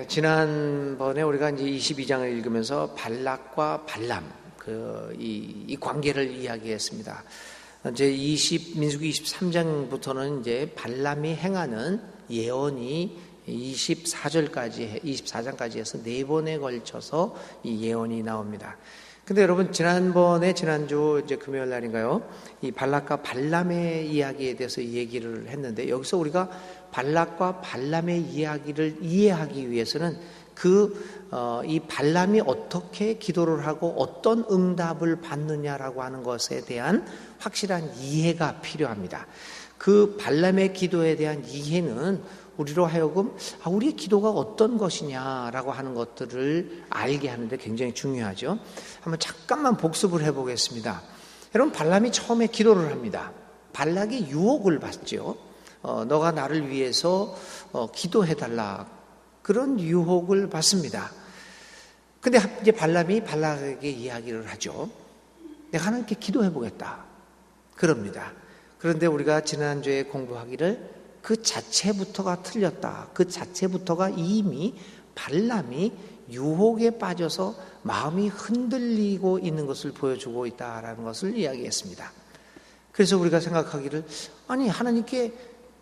지난번에 우리가 이제 22장을 읽으면서 발락과 발람 이 관계를 이야기했습니다. 이제 민수기 23장부터는 이제 발람이 행하는 예언이 24장까지 해서 4번에 걸쳐서 이 예언이 나옵니다. 근데 여러분, 지난주 이제 금요일 날인가요? 이 발락과 발람의 이야기에 대해서 얘기를 했는데, 여기서 우리가 발락과 발람의 이야기를 이해하기 위해서는 이 발람이 어떻게 기도를 하고 어떤 응답을 받느냐라고 하는 것에 대한 확실한 이해가 필요합니다. 그 발람의 기도에 대한 이해는 우리로 하여금 우리의 기도가 어떤 것이냐라고 하는 것들을 알게 하는데 굉장히 중요하죠. 한번 잠깐만 복습을 해보겠습니다. 여러분, 발람이 처음에 기도를 합니다. 발락이 유혹을 받죠. 너가 나를 위해서 기도해달라, 그런 유혹을 받습니다. 근데 이제 발람이 발락에게 이야기를 하죠. 내가 하나님께 기도해보겠다, 그럽니다. 그런데 우리가 지난주에 공부하기를 그 자체부터가 틀렸다, 그 자체부터가 이미 발람이 유혹에 빠져서 마음이 흔들리고 있는 것을 보여주고 있다라는 것을 이야기했습니다. 그래서 우리가 생각하기를, 아니, 하나님께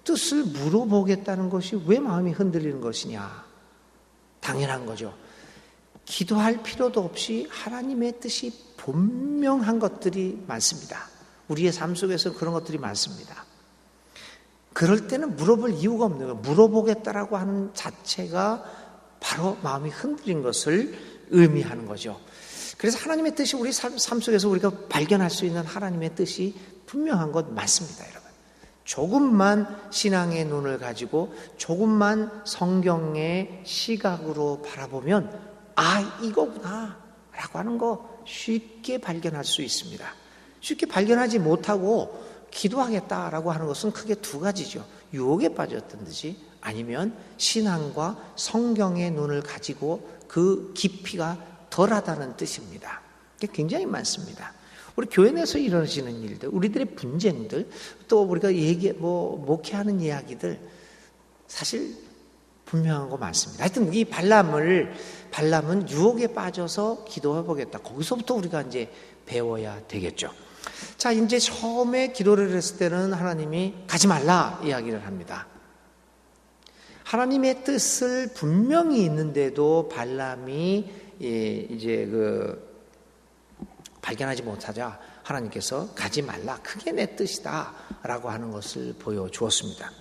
뜻을 물어보겠다는 것이 왜 마음이 흔들리는 것이냐? 당연한 거죠. 기도할 필요도 없이 하나님의 뜻이 분명한 것들이 많습니다. 우리의 삶 속에서 그런 것들이 많습니다. 그럴 때는 물어볼 이유가 없는 거예요. 물어보겠다라고 하는 자체가 바로 마음이 흔들린 것을 의미하는 거죠. 그래서 하나님의 뜻이 우리 삶 속에서 우리가 발견할 수 있는 하나님의 뜻이 분명한 것 많습니다, 여러분. 조금만 신앙의 눈을 가지고 조금만 성경의 시각으로 바라보면 이거구나 라고 하는 거 쉽게 발견할 수 있습니다. 쉽게 발견하지 못하고 기도하겠다라고 하는 것은 크게 두 가지죠. 유혹에 빠졌던 듯이, 아니면 신앙과 성경의 눈을 가지고 그 깊이가 덜하다는 뜻입니다. 이게 굉장히 많습니다. 우리 교회 내에서 이루어지는 일들, 우리들의 분쟁들, 또 우리가 목회하는 이야기들, 사실 분명한 거 많습니다. 하여튼 이 발람은 유혹에 빠져서 기도해보겠다, 거기서부터 우리가 이제 배워야 되겠죠. 자, 이제 처음에 기도를 했을 때는 하나님이 가지 말라 이야기를 합니다. 하나님의 뜻을 분명히 있는데도 발람이 발견하지 못하자 하나님께서 가지 말라, 그게 내 뜻이다 라고 하는 것을 보여주었습니다.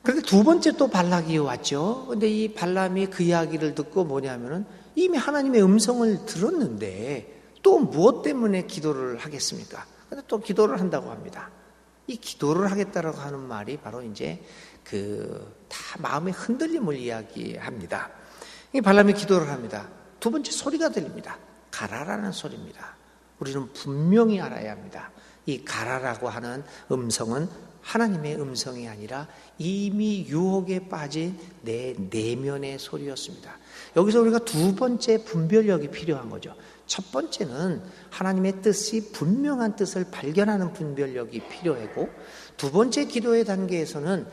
그런데 두 번째 또 발락이 왔죠. 근데 이 발람이 그 이야기를 듣고 뭐냐면은 이미 하나님의 음성을 들었는데 또 무엇 때문에 기도를 하겠습니까? 근데 또 기도를 한다고 합니다. 이 기도를 하겠다라고 하는 말이 바로 이제 다 마음의 흔들림을 이야기합니다. 이 발람이 기도를 합니다. 두 번째 소리가 들립니다. 가라라는 소리입니다. 우리는 분명히 알아야 합니다. 이 가라라고 하는 음성은 하나님의 음성이 아니라 이미 유혹에 빠진 내 내면의 소리였습니다. 여기서 우리가 두 번째 분별력이 필요한 거죠. 첫 번째는 하나님의 뜻이 분명한 뜻을 발견하는 분별력이 필요하고, 두 번째 기도의 단계에서는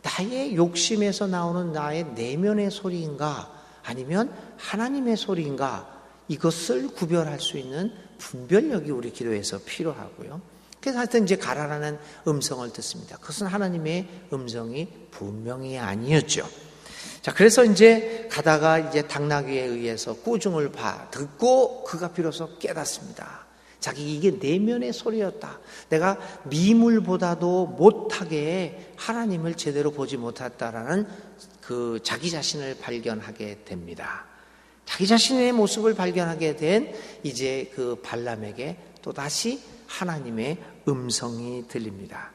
나의 욕심에서 나오는 나의 내면의 소리인가 아니면 하나님의 소리인가, 이것을 구별할 수 있는 분별력이 우리 기도에서 필요하고요. 그래서 하여튼 이제 가라라는 음성을 듣습니다. 그것은 하나님의 음성이 분명히 아니었죠. 자, 그래서 이제 가다가 이제 당나귀에 의해서 꾸중을 듣고 그가 비로소 깨닫습니다. 자기 이게 내면의 소리였다. 내가 미물보다도 못하게 하나님을 제대로 보지 못했다라는 그 자기 자신을 발견하게 됩니다. 자기 자신의 모습을 발견하게 된 이제 그 발람에게 또다시 하나님의 음성이 들립니다.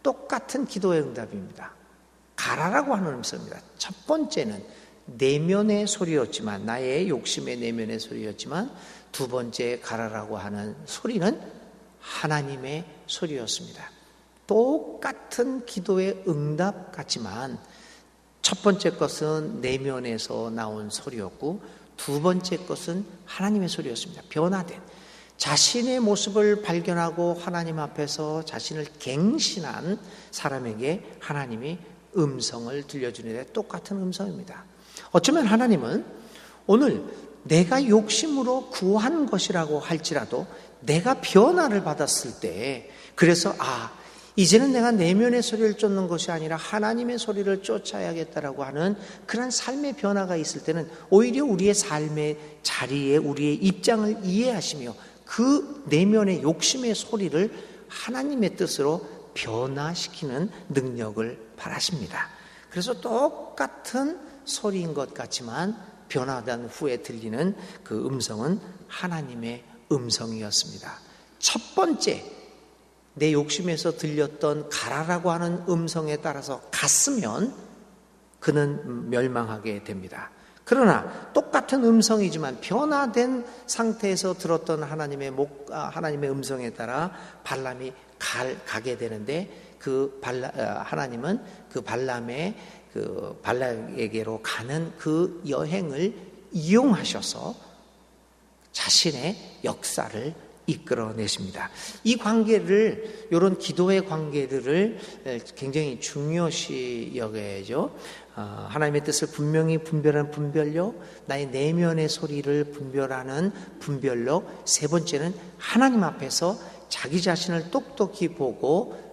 똑같은 기도의 응답입니다. 가라라고 하는 음성입니다. 첫 번째는 내면의 소리였지만, 나의 욕심의 내면의 소리였지만, 두 번째 가라라고 하는 소리는 하나님의 소리였습니다. 똑같은 기도의 응답 같지만 첫 번째 것은 내면에서 나온 소리였고, 두 번째 것은 하나님의 소리였습니다. 변화된 자신의 모습을 발견하고 하나님 앞에서 자신을 갱신한 사람에게 하나님이 음성을 들려주는데 똑같은 음성입니다. 어쩌면 하나님은 오늘 내가 욕심으로 구한 것이라고 할지라도 내가 변화를 받았을 때, 그래서 이제는 내가 내면의 소리를 쫓는 것이 아니라 하나님의 소리를 쫓아야겠다라고 하는 그런 삶의 변화가 있을 때는 오히려 우리의 삶의 자리에 우리의 입장을 이해하시며 그 내면의 욕심의 소리를 하나님의 뜻으로 변화시키는 능력을 바라십니다. 그래서 똑같은 소리인 것 같지만 변화된 후에 들리는 그 음성은 하나님의 음성이었습니다. 첫 번째, 내 욕심에서 들렸던 가라라고 하는 음성에 따라서 갔으면 그는 멸망하게 됩니다. 그러나 똑같은 음성이지만 변화된 상태에서 들었던 하나님의 음성에 따라 발람이 가게 되는데 하나님은 그 발락에게로 가는 그 여행을 이용하셔서 자신의 역사를 이끌어내십니다. 이 관계를, 이런 기도의 관계들을 굉장히 중요시 여겨야죠. 하나님의 뜻을 분명히 분별하는 분별력, 나의 내면의 소리를 분별하는 분별력, 세 번째는 하나님 앞에서 자기 자신을 똑똑히 보고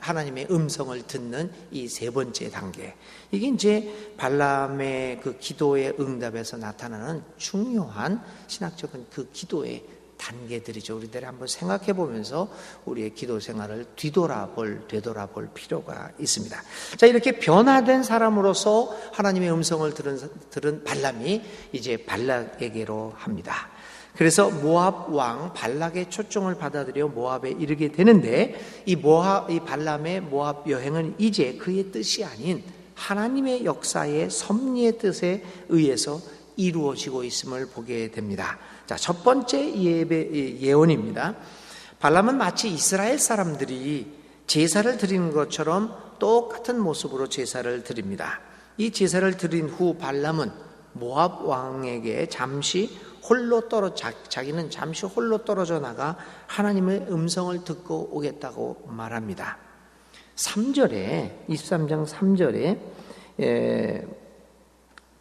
하나님의 음성을 듣는 이 세 번째 단계. 이게 이제 발람의 그 기도의 응답에서 나타나는 중요한 신학적인 그 기도의 단계들이죠. 우리들이 한번 생각해 보면서 우리의 기도 생활을 되돌아볼 필요가 있습니다. 자, 이렇게 변화된 사람으로서 하나님의 음성을 들은 발람이 이제 발락에게로 합니다. 그래서 모압 왕 발락의 초청을 받아들여 모압에 이르게 되는데 이 발람의 모압 여행은 이제 그의 뜻이 아닌 하나님의 역사의 섭리의 뜻에 의해서 이루어지고 있음을 보게 됩니다. 자, 첫 번째 예언입니다. 발람은 마치 이스라엘 사람들이 제사를 드리는 것처럼 똑같은 모습으로 제사를 드립니다. 이 제사를 드린 후 발람은 모압 왕에게 자기는 잠시 홀로 떨어져 나가 하나님의 음성을 듣고 오겠다고 말합니다. 23장 3절에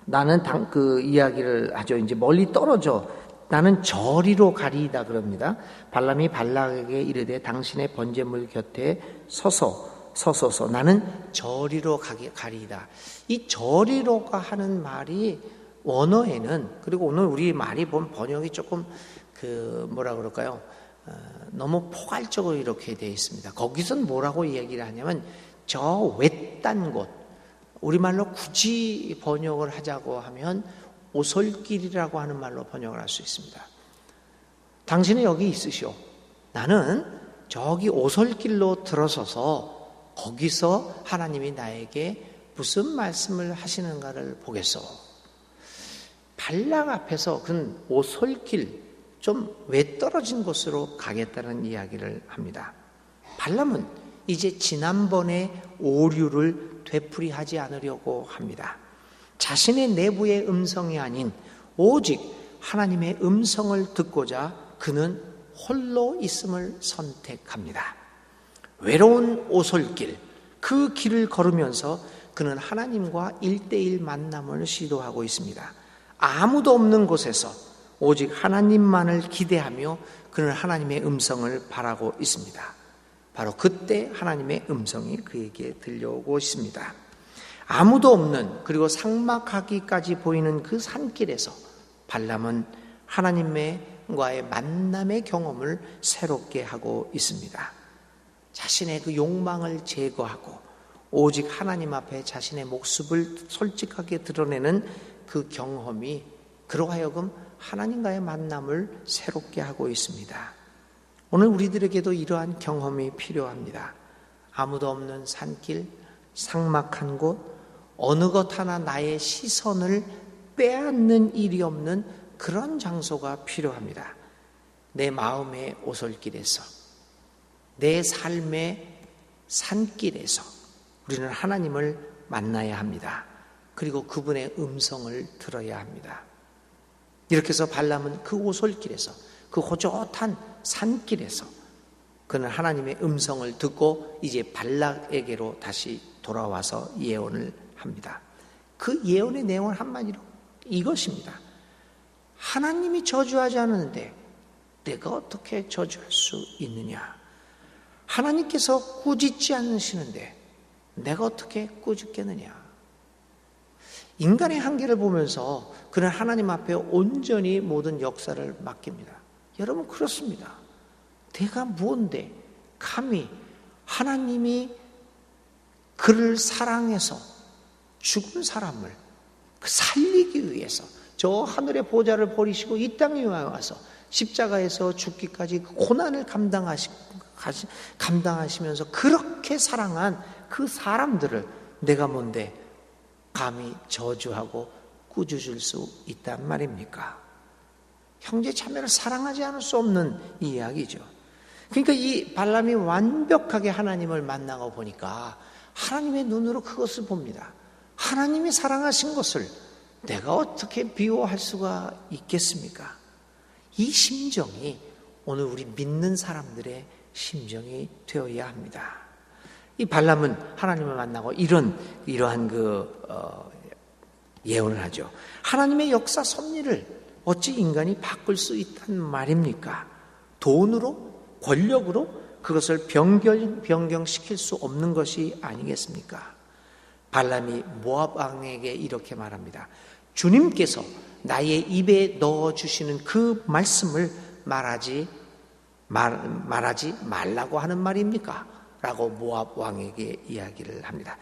나는 그 이야기를 하죠. 이제 멀리 떨어져 나는 저리로 가리이다 그럽니다. 발람이 발락에게 이르되 당신의 번제물 곁에 서소서 나는 저리로 가리이다. 이 저리로가 하는 말이 원어에는, 그리고 오늘 우리 말이 본 번역이 조금 너무 포괄적으로 이렇게 되어 있습니다. 거기선 뭐라고 얘기를 하냐면 저 외딴 곳, 우리말로 굳이 번역을 하자고 하면 오솔길이라고 하는 말로 번역을 할 수 있습니다. 당신은 여기 있으시오. 나는 저기 오솔길로 들어서서 거기서 하나님이 나에게 무슨 말씀을 하시는가를 보겠소. 발락 앞에서 그는 오솔길, 좀 외떨어진 곳으로 가겠다는 이야기를 합니다. 발람은 이제 지난번의 오류를 되풀이하지 않으려고 합니다. 자신의 내부의 음성이 아닌 오직 하나님의 음성을 듣고자 그는 홀로 있음을 선택합니다. 외로운 오솔길, 그 길을 걸으면서 그는 하나님과 1:1 만남을 시도하고 있습니다. 아무도 없는 곳에서 오직 하나님만을 기대하며 그는 하나님의 음성을 바라고 있습니다. 바로 그때 하나님의 음성이 그에게 들려오고 있습니다. 아무도 없는, 그리고 삭막하기까지 보이는 그 산길에서 발람은 하나님과의 만남의 경험을 새롭게 하고 있습니다. 자신의 그 욕망을 제거하고 오직 하나님 앞에 자신의 모습을 솔직하게 드러내는 그 경험이 그로 하여금 하나님과의 만남을 새롭게 하고 있습니다. 오늘 우리들에게도 이러한 경험이 필요합니다. 아무도 없는 산길, 삭막한 곳, 어느 것 하나 나의 시선을 빼앗는 일이 없는 그런 장소가 필요합니다. 내 마음의 오솔길에서, 내 삶의 산길에서 우리는 하나님을 만나야 합니다. 그리고 그분의 음성을 들어야 합니다. 이렇게 해서 발람은 그 오솔길에서, 그 호젓한 산길에서 그는 하나님의 음성을 듣고 이제 발락에게로 다시 돌아와서 예언을 합니다. 그 예언의 내용은 한마디로 이것입니다. 하나님이 저주하지 않았는데 내가 어떻게 저주할 수 있느냐? 하나님께서 꾸짖지 않으시는데 내가 어떻게 꾸짖겠느냐? 인간의 한계를 보면서 그는 하나님 앞에 온전히 모든 역사를 맡깁니다. 여러분 그렇습니다. 내가 무언데 감히 하나님이 그를 사랑해서 죽은 사람을 살리기 위해서 저 하늘의 보좌를 버리시고 이 땅에 와서 십자가에서 죽기까지 고난을 감당하시면서 그렇게 사랑한 그 사람들을 내가 뭔데 감히 저주하고 꾸짖을 수 있단 말입니까? 형제 자매를 사랑하지 않을 수 없는 이야기죠. 그러니까 이 발람이 완벽하게 하나님을 만나고 보니까 하나님의 눈으로 그것을 봅니다. 하나님이 사랑하신 것을 내가 어떻게 비호할 수가 있겠습니까? 이 심정이 오늘 우리 믿는 사람들의 심정이 되어야 합니다. 이 발람은 하나님을 만나고 이러한 예언을 하죠. 하나님의 역사 섭리를 어찌 인간이 바꿀 수 있단 말입니까? 돈으로, 권력으로 그것을 변경시킬 수 없는 것이 아니겠습니까? 발람이 모압 왕에게 이렇게 말합니다. 주님께서 나의 입에 넣어주시는 그 말씀을 말하지 말라고 하는 말입니까? 라고 모압 왕에게 이야기를 합니다.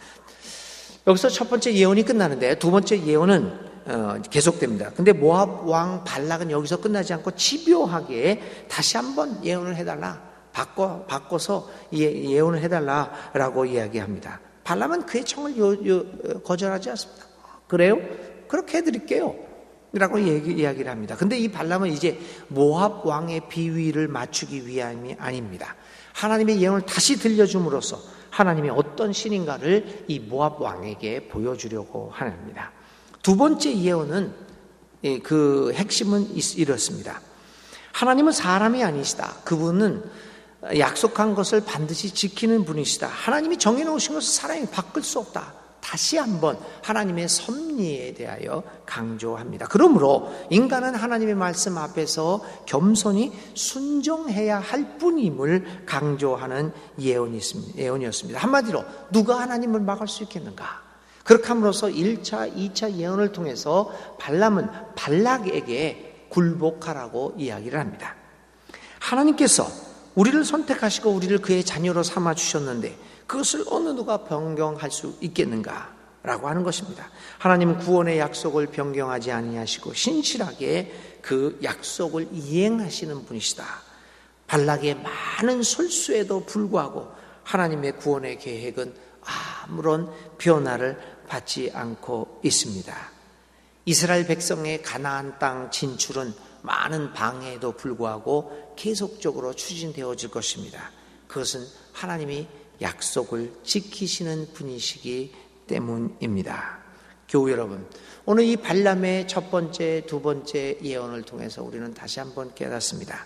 여기서 첫 번째 예언이 끝나는데 두 번째 예언은 계속됩니다. 근데 모압 왕 발락은 여기서 끝나지 않고 집요하게 다시 한번 예언을 해달라. 바꿔서 예언을 해달라라고 이야기합니다. 발람은 그의 청을 거절하지 않습니다. 그래요? 그렇게 해드릴게요. 라고 이야기를 합니다. 근데 이 발람은 이제 모압 왕의 비위를 맞추기 위함이 아닙니다. 하나님의 예언을 다시 들려줌으로써 하나님이 어떤 신인가를 이 모압 왕에게 보여주려고 합니다. 두 번째 예언은 그 핵심은 이렇습니다. 하나님은 사람이 아니시다. 그분은 약속한 것을 반드시 지키는 분이시다. 하나님이 정해놓으신 것을 사람이 바꿀 수 없다. 다시 한번 하나님의 섭리에 대하여 강조합니다. 그러므로 인간은 하나님의 말씀 앞에서 겸손히 순종해야 할 뿐임을 강조하는 예언이었습니다. 한마디로 누가 하나님을 막을 수 있겠는가? 그렇게 함으로써 1차, 2차 예언을 통해서 발람은 발락에게 굴복하라고 이야기를 합니다. 하나님께서 우리를 선택하시고 우리를 그의 자녀로 삼아주셨는데 그것을 어느 누가 변경할 수 있겠는가? 라고 하는 것입니다. 하나님은 구원의 약속을 변경하지 아니하시고 신실하게 그 약속을 이행하시는 분이시다. 발락의 많은 설수에도 불구하고 하나님의 구원의 계획은 아무런 변화를 받지 않고 있습니다. 이스라엘 백성의 가나안 땅 진출은 많은 방해에도 불구하고 계속적으로 추진되어질 것입니다. 그것은 하나님이 약속을 지키시는 분이시기 때문입니다. 교우 여러분, 오늘 이 발람의 첫 번째, 두 번째 예언을 통해서 우리는 다시 한번 깨닫습니다.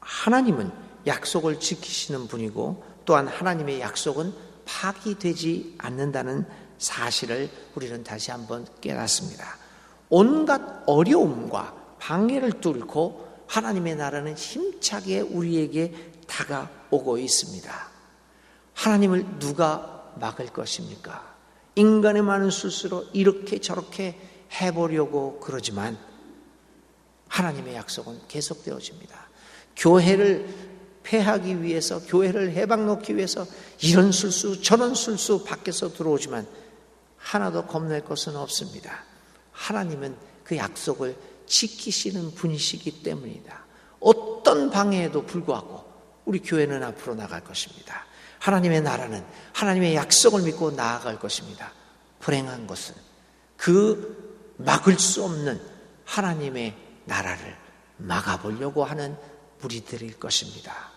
하나님은 약속을 지키시는 분이고 또한 하나님의 약속은 파기되지 않는다는 사실을 우리는 다시 한번 깨닫습니다. 온갖 어려움과 방해를 뚫고 하나님의 나라는 힘차게 우리에게 다가오고 있습니다. 하나님을 누가 막을 것입니까? 인간의 많은 술수로 이렇게 저렇게 해보려고 그러지만 하나님의 약속은 계속되어집니다. 교회를 폐하기 위해서, 교회를 해방놓기 위해서 이런 술수 저런 술수 밖에서 들어오지만 하나도 겁낼 것은 없습니다. 하나님은 그 약속을 지키시는 분이시기 때문이다. 어떤 방해에도 불구하고 우리 교회는 앞으로 나갈 것입니다. 하나님의 나라는 하나님의 약속을 믿고 나아갈 것입니다. 불행한 것은 그 막을 수 없는 하나님의 나라를 막아보려고 하는 무리들일 것입니다.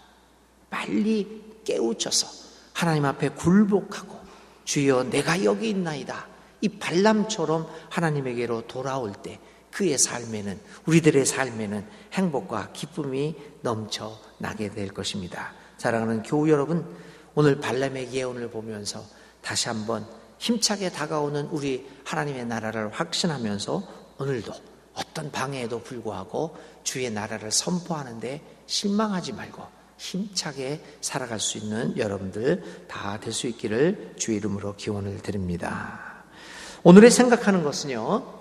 빨리 깨우쳐서 하나님 앞에 굴복하고 주여 내가 여기 있나이다. 이 발람처럼 하나님에게로 돌아올 때 그의 삶에는, 우리들의 삶에는 행복과 기쁨이 넘쳐나게 될 것입니다. 사랑하는 교우 여러분, 오늘 발람의 예언을 보면서 다시 한번 힘차게 다가오는 우리 하나님의 나라를 확신하면서 오늘도 어떤 방해에도 불구하고 주의 나라를 선포하는데 실망하지 말고 힘차게 살아갈 수 있는 여러분들 다 될 수 있기를 주의 이름으로 기원을 드립니다. 오늘의 생각하는 것은요,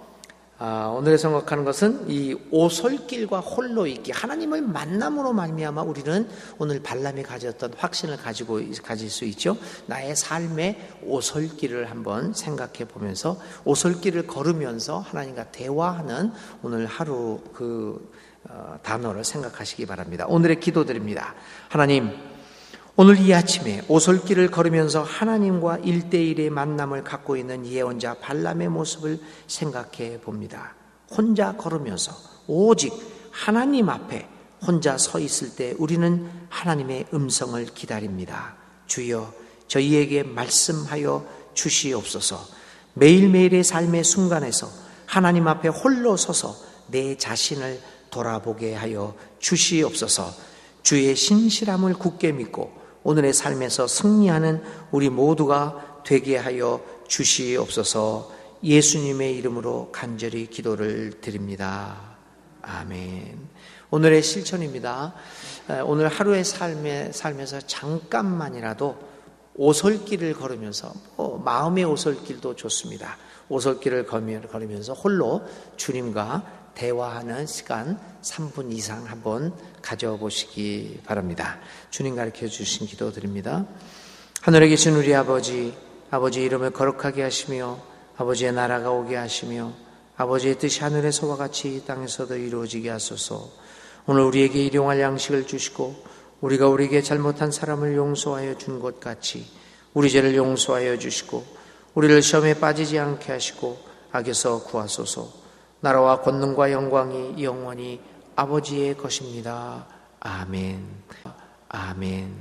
오늘의 생각하는 것은 이 오솔길과 홀로 있기, 하나님을 만남으로 말미암아 우리는 오늘 발람이 가졌던 확신을 가질 수 있죠. 나의 삶의 오솔길을 한번 생각해 보면서 오솔길을 걸으면서 하나님과 대화하는 오늘 하루 단어를 생각하시기 바랍니다. 오늘의 기도드립니다. 하나님, 오늘 이 아침에 오솔길을 걸으면서 하나님과 1대1의 만남을 갖고 있는 예언자 발람의 모습을 생각해 봅니다. 혼자 걸으면서 오직 하나님 앞에 혼자 서 있을 때 우리는 하나님의 음성을 기다립니다. 주여, 저희에게 말씀하여 주시옵소서. 매일매일의 삶의 순간에서 하나님 앞에 홀로 서서 내 자신을 돌아보게 하여 주시옵소서. 주의 신실함을 굳게 믿고 오늘의 삶에서 승리하는 우리 모두가 되게 하여 주시옵소서. 예수님의 이름으로 간절히 기도를 드립니다. 아멘. 오늘의 실천입니다. 오늘 하루의 삶에서 잠깐만이라도 오솔길을 걸으면서 마음의 오솔길도 좋습니다. 오솔길을 걸으면서 홀로 주님과 대화하는 시간 3분 이상 한번 가져보시기 바랍니다. 주님 가르쳐 주신 기도 드립니다. 하늘에 계신 우리 아버지 이름을 거룩하게 하시며 아버지의 나라가 오게 하시며 아버지의 뜻이 하늘에서와 같이 땅에서도 이루어지게 하소서. 오늘 우리에게 일용할 양식을 주시고 우리가 우리에게 잘못한 사람을 용서하여 준 것 같이 우리 죄를 용서하여 주시고 우리를 시험에 빠지지 않게 하시고 악에서 구하소서. 나라와 권능과 영광이 영원히 아버지의 것입니다. 아멘. 아멘.